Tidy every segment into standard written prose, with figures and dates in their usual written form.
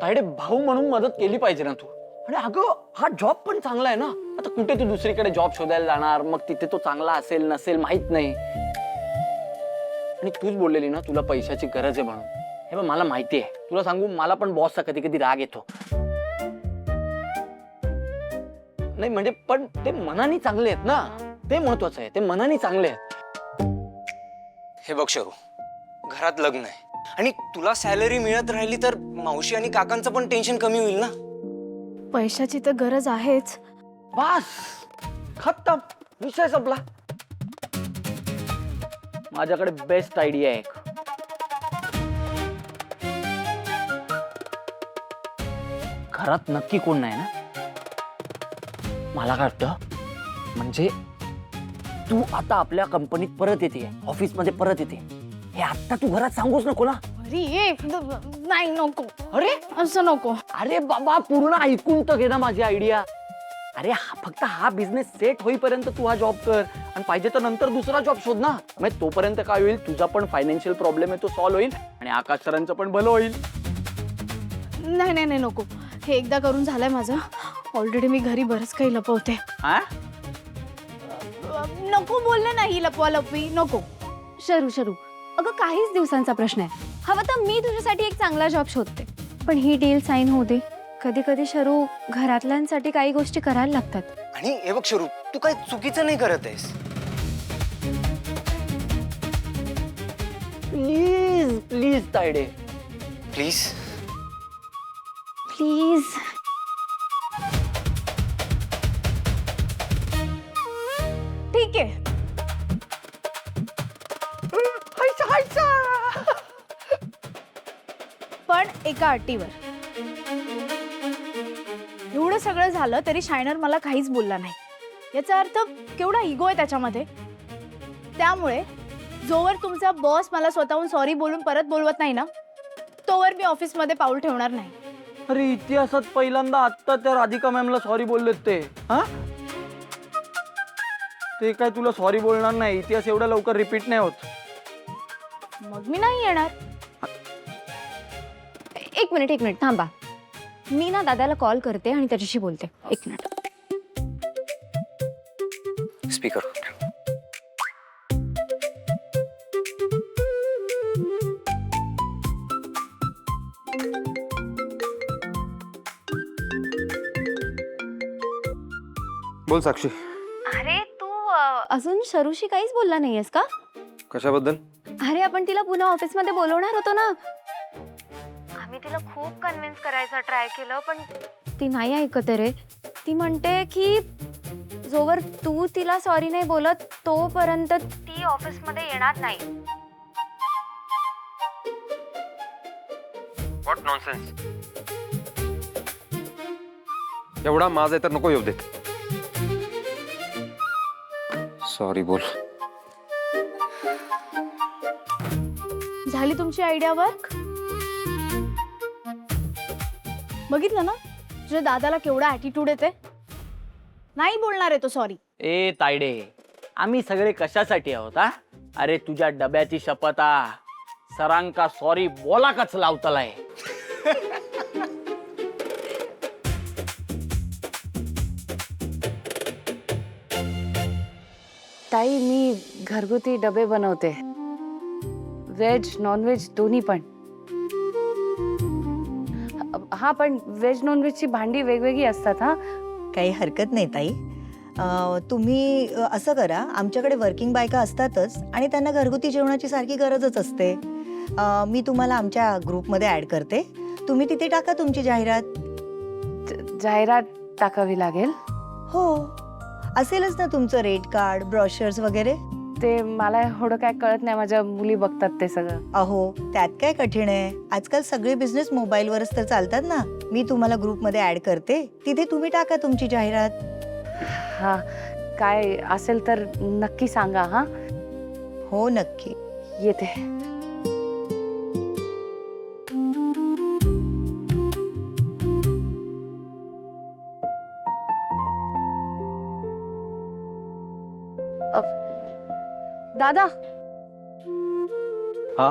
तायडे भाऊ म्हणून मदत केली पाहिजे ना तू. आणि अगं हा जॉब पण चांगला आहे ना. आता कुठे तू दुसरीकडे जॉब शोधायला जाणार, मग तिथे तो चांगला असेल नसेल माहित नाही. आणि तूच बोललेली ना तुला पैशाची गरज आहे म्हणून. हे बघ मला माहिती आहे, तुला सांगू मला पण बॉसचा कधी कधी राग येतो. नाही म्हणजे पण ते मनाने चांगले आहेत ना, ते महत्वाचं आहे. ते मनाने चांगले आहेत. हे बघ शरू, घरात लग्न आहे आणि तुला सॅलरी मिळत राहिली तर मावशी आणि काकांचं पण टेन्शन कमी होईल ना. पैशाची तर गरज आहेच. बस खत्म, विषय संपला. माझ्याकडे बेस्ट आयडिया आहे एक. घरात नक्की कोण नाही ना. मला काय वाटतं म्हणजे तू आता आपल्या कंपनीत परत येते, ऑफिस मध्ये परत येते, हे आता तू घरात सांगूच नको ना. अरे ये नाही नको. अरे असं नको. अरे बाबा पूर्ण ऐकून तर घे ना माझी आयडिया. अरे फक्त हा बिझनेस सेट होईपर्यंत तू हा जॉब कर आणि पाहिजे तर नंतर दुसरा जॉब शोध ना. म्हणजे तोपर्यंत काय होईल, तुझा पण फायनान्शियल प्रॉब्लेम आहे तो सॉल्व्ह होईल आणि आकाश सरांचं पण भलं होईल. नाही नाही नाही नको. हे एकदा करून झालंय माझं. ऑलरेडी मी घरी बरंच काही लपवते. हा नको बोलले नाही लपवा लपवी नको. शरू शरू अगं काहीच दिवसांचा प्रश्न आहे. हवं तर मी तुझ्यासाठी एक चांगला जॉब शोधते, पण ही डील साईन होऊ दे. कधी कधी शरू घरातल्यांसाठी काही गोष्टी करायला लागतात. आणि हे बघ शरू, तू काय चुकीचं नाही करत आहेस. Please please Tayde please. Please. ठीक आहे. पण एका अटीवर. एवढं सगळं झालं तरी शायनर मला काहीच बोलला नाही. याचा अर्थ केवढा इगो आहे त्याच्यामध्ये. त्यामुळे जोवर तुमचा बॉस मला स्वतःहून सॉरी बोलून परत बोलवत नाही ना, तोवर मी ऑफिसमध्ये पाऊल ठेवणार नाही. अरे इतिहासात पहिल्यांदा आता त्या राधिका मॅमला सॉरी बोललेत ते. हा ते काय तुला सॉरी बोलणार नाही. इतिहास एवढा लवकर रिपीट नाही होत. मग मी नाही येणार. एक मिनिट थांबा. मी ना दादाला कॉल करते आणि त्याच्याशी बोलते. एक मिनिट. स्पीकर. बोल साक्षी. अरे तू अजून शरूशी काहीच बोलला नाहीयेस का? कशाबद्दल? अरे आपण तिला पुन्हा ऑफिसमध्ये बोलवणार होतो ना. आम्ही तिला खूप कन्व्हिन्स करायचा ट्राय केलं पण ती नाही ऐकत रे. ती म्हणते की जोवर तू तिला सॉरी नाही बोलत तोपर्यंत ती ऑफिसमध्ये येणार नाही. What nonsense. एवढा माझ आहे तर नको येऊ देत. सॉरी बोल. झाली तुमची आयडिया वर्क. बघितलं ना तुझ्या दादाला केवढा ॲटिट्यूड येते. नाही बोलणार आहे तो सॉरी. ए तायडे आम्ही सगळे कशासाठी आहोत हा. अरे तुझ्या डब्याची शपथ आ, सरांका सॉरी बोला कच लावतलाय. ताई मी घरगुती डबे बनवते, व्हेज नॉनव्हेज दोन्ही पण. हा पण व्हेज नॉनव्हेजची भांडी वेगवेगळी असतात. हा काही हरकत नाही ताई. तुम्ही असं करा, आमच्याकडे वर्किंग बायका असतातच आणि त्यांना घरगुती जेवणाची सारखी गरजच असते. मी तुम्हाला आमच्या ग्रुपमध्ये ॲड करते. तुम्ही तिथे टाका तुमची जाहिरात. जाहिरात टाकावी लागेल. हो असेलच ना तुमचं रेट कार्ड, ब्रॉशर्स वगैरे. ते मला एवढं काय कळत नाही, माझ्या मुली बघतात ते सगळं. अहो त्यात काय कठीण आहे. आजकाल सगळे बिझनेस मोबाईलवरच तर चालतात ना. मी तुम्हाला ग्रुपमध्ये ॲड करते, तिथे तुम्ही टाका तुमची जाहिरात. हा काय असेल तर नक्की सांगा. हा हो नक्की येते. दादा. हा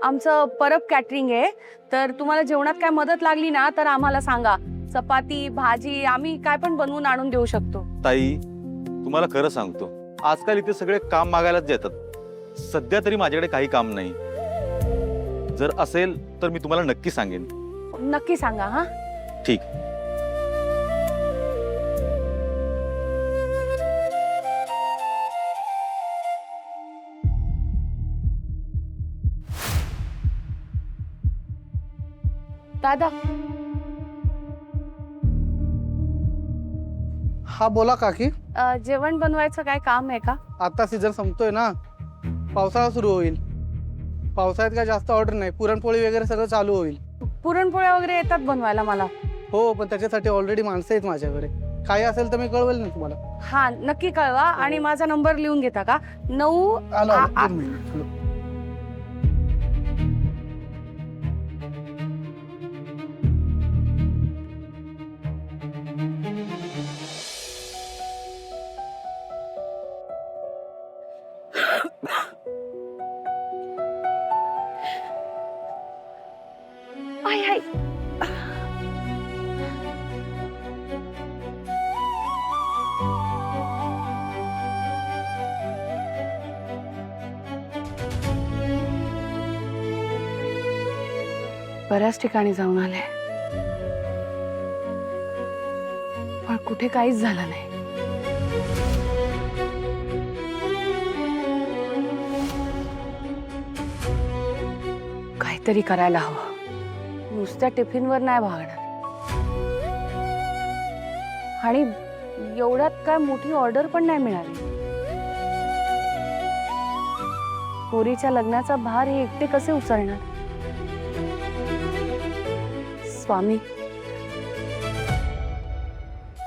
आमचं परब कॅटरिंग आहे, तर तुम्हाला जेवणात काय मदत लागली ना तर आम्हाला सांगा. चपाती भाजी आम्ही काय पण बनवून आणून देऊ शकतो. ताई, तुम्हाला खरं सांगतो, आजकाल इथे सगळे काम मागायलाच येतात. सध्या तरी माझ्याकडे काही काम नाही. जर असेल तर मी तुम्हाला नक्की सांगेन. नक्की सांगा हा. ठीक. दादा, हा बोला काकी. जेवण बनवायचं काय काम आहे का? आता सीझन संपतोय ना, पावसाळा सुरू होईल. पावसाळ्यात काय जास्त ऑर्डर नाही, पुरणपोळी वगैरे सगळं चालू होईल. पुरणपोळ्या वगैरे येतात बनवायला मला. हो, पण त्याच्यासाठी ऑलरेडी माणसं आहेत माझ्याकडे. काही असेल तर मी कळवेल ना तुम्हाला. हा नक्की कळवा. आणि माझा नंबर लिहून घेता का? 9 आलो, आलो. 2 मिनिट. आलो. I I. बऱ्याच ठिकाणी जाऊन आले, पण कुठे काहीच झालं नाही. काहीतरी करायला हवं. नुसत्या टिफिनवर नाही भागणार. आणि एवढ्यात काय मोठी ऑर्डर पण नाही मिळाली. पोरीच्या लग्नाचा भार हे एकटे कसे उचलणार? स्वामी,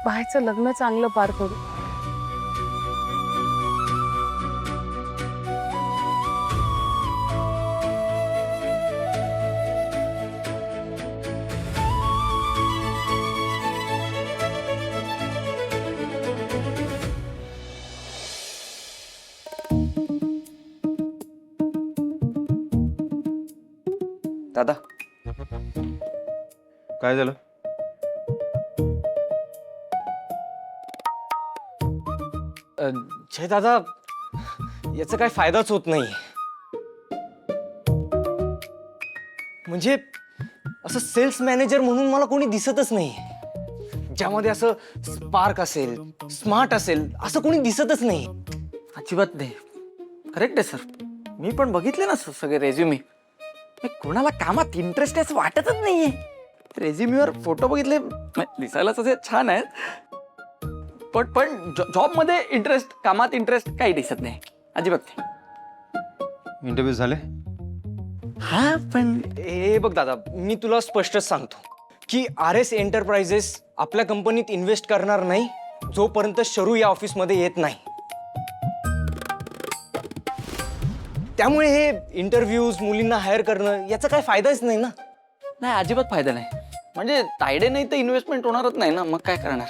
बाहेरचं लग्न चांगलं पार करू. दादा, काय झालं? जय दादा, याचा काय फायदाच होत नाही. म्हणजे असं सेल्स मॅनेजर म्हणून मला कोणी दिसतच नाही, ज्यामध्ये असं स्पार्क असेल, स्मार्ट असेल, असं कोणी दिसतच नाही. अजिबात नाही. करेक्ट आहे सर. मी पण बघितले ना सगळे रेझ्युमे. कोणाला कामात इंटरेस्ट आहे असं वाटतच नाहीये. रेझ्युमीवर फोटो बघितले, दिसायलाच असे छान आहेत, पण जॉबमध्ये इंटरेस्ट, कामात इंटरेस्ट काही दिसत नाही अजिबात नाही. इंटरव्ह्यू झाले? हा पण हे बघ दादा, मी तुला स्पष्टच सांगतो की RS एंटरप्राइजेस आपल्या कंपनीत इन्व्हेस्ट करणार नाही जोपर्यंत शरू या ऑफिसमध्ये येत नाही. त्यामुळे हे इंटरव्ह्यूज, मुलींना हायर करणं, याचा काय फायदाच नाही ना. नाही, अजिबात फायदा नाही. म्हणजे तायडे नाही तर इन्व्हेस्टमेंट होणारच नाही ना, मग काय करणार.